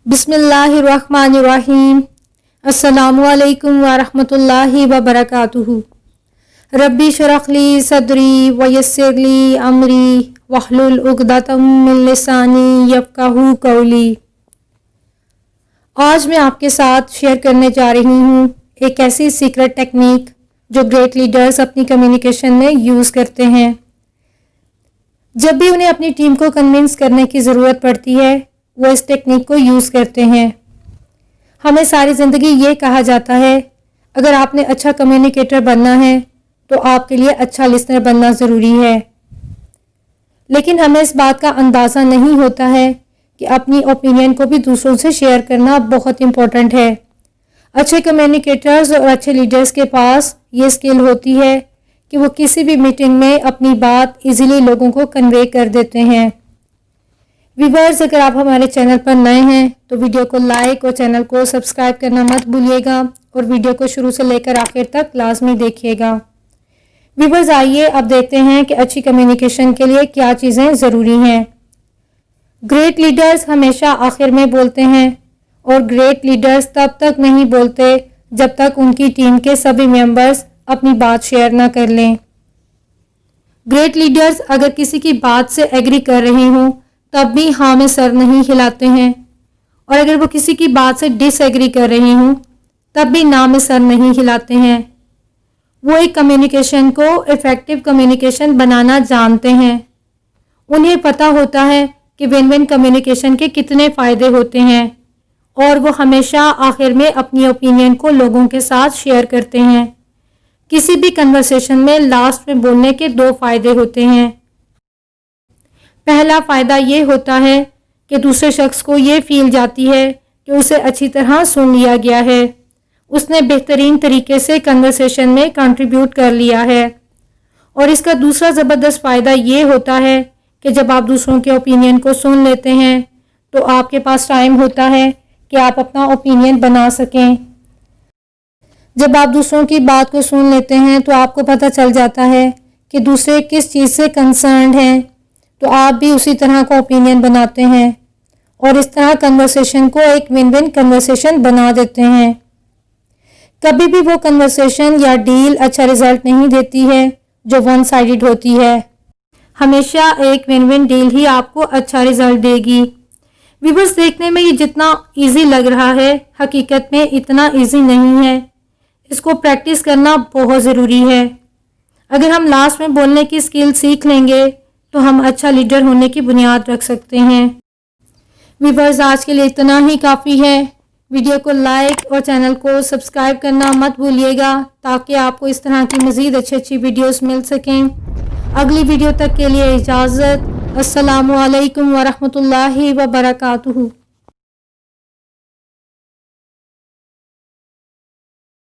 बिस्मिल्लाहिर्रहमानिर्रहीम। अस्सलामुअलैकुम वरहमतुल्लाहि वबरकातुहू। रब्बी शरह ली सदरी वयस्सिर ली अमरी वहलुल उक़दतम मिन लिसानी यफ़क़हू क़ौली। आज मैं आपके साथ शेयर करने जा रही हूँ एक ऐसी सीक्रेट टेक्निक जो ग्रेट लीडर्स अपनी कम्युनिकेशन में यूज़ करते हैं। जब भी उन्हें अपनी टीम को कन्विंस करने की ज़रूरत पड़ती है वो इस टेक्निक को यूज़ करते हैं। हमें सारी ज़िंदगी ये कहा जाता है अगर आपने अच्छा कम्युनिकेटर बनना है तो आपके लिए अच्छा लिसनर बनना ज़रूरी है, लेकिन हमें इस बात का अंदाज़ा नहीं होता है कि अपनी ओपिनियन को भी दूसरों से शेयर करना बहुत इम्पोर्टेंट है। अच्छे कम्युनिकेटर्स और अच्छे लीडर्स के पास ये स्किल होती है कि वो किसी भी मीटिंग में अपनी बात इजीली लोगों को कन्वे कर देते हैं। व्यूअर्स, अगर आप हमारे चैनल पर नए हैं तो वीडियो को लाइक और चैनल को सब्सक्राइब करना मत भूलिएगा और वीडियो को शुरू से लेकर आखिर तक लाजमी देखिएगा। व्यूअर्स, आइए अब देखते हैं कि अच्छी कम्युनिकेशन के लिए क्या चीज़ें ज़रूरी हैं। ग्रेट लीडर्स हमेशा आखिर में बोलते हैं और ग्रेट लीडर्स तब तक नहीं बोलते जब तक उनकी टीम के सभी मेंबर्स अपनी बात शेयर ना कर लें। ग्रेट लीडर्स अगर किसी की बात से एग्री कर रहे हों तब भी हाँ में सर नहीं हिलाते हैं, और अगर वो किसी की बात से डिसएग्री कर रहे हों तब भी ना में सर नहीं हिलाते हैं। वो एक कम्युनिकेशन को इफ़ेक्टिव कम्युनिकेशन बनाना जानते हैं। उन्हें पता होता है कि विन विन कम्युनिकेशन के कितने फ़ायदे होते हैं और वो हमेशा आखिर में अपनी ओपिनियन को लोगों के साथ शेयर करते हैं। किसी भी कन्वर्सेशन में लास्ट में बोलने के दो फ़ायदे होते हैं। पहला फ़ायदा ये होता है कि दूसरे शख्स को ये फील जाती है कि उसे अच्छी तरह सुन लिया गया है, उसने बेहतरीन तरीके से कन्वर्सेशन में कंट्रीब्यूट कर लिया है। और इसका दूसरा ज़बरदस्त फ़ायदा ये होता है कि जब आप दूसरों के ओपिनियन को सुन लेते हैं तो आपके पास टाइम होता है कि आप अपना ओपिनियन बना सकें। जब आप दूसरों की बात को सुन लेते हैं तो आपको पता चल जाता है कि दूसरे किस चीज़ से कंसर्न्ड हैं, तो आप भी उसी तरह का ओपिनियन बनाते हैं और इस तरह कन्वर्सेशन को एक विन विन कन्वर्सेशन बना देते हैं। कभी भी वो कन्वर्सेशन या डील अच्छा रिजल्ट नहीं देती है जो वन साइडेड होती है। हमेशा एक विन विन डील ही आपको अच्छा रिजल्ट देगी। व्यूअर्स, देखने में ये जितना इजी लग रहा है हकीकत में इतना इजी नहीं है। इसको प्रैक्टिस करना बहुत ज़रूरी है। अगर हम लास्ट में बोलने की स्किल सीख लेंगे तो हम अच्छा लीडर होने की बुनियाद रख सकते हैं। व्यूअर्स, आज के लिए इतना ही काफ़ी है। वीडियो को लाइक और चैनल को सब्सक्राइब करना मत भूलिएगा ताकि आपको इस तरह की मज़ीद अच्छी वीडियोस मिल सकें। अगली वीडियो तक के लिए इजाज़त। अस्सलामु अलैकुम वरहमतुल्लाहि वबरकातुहू।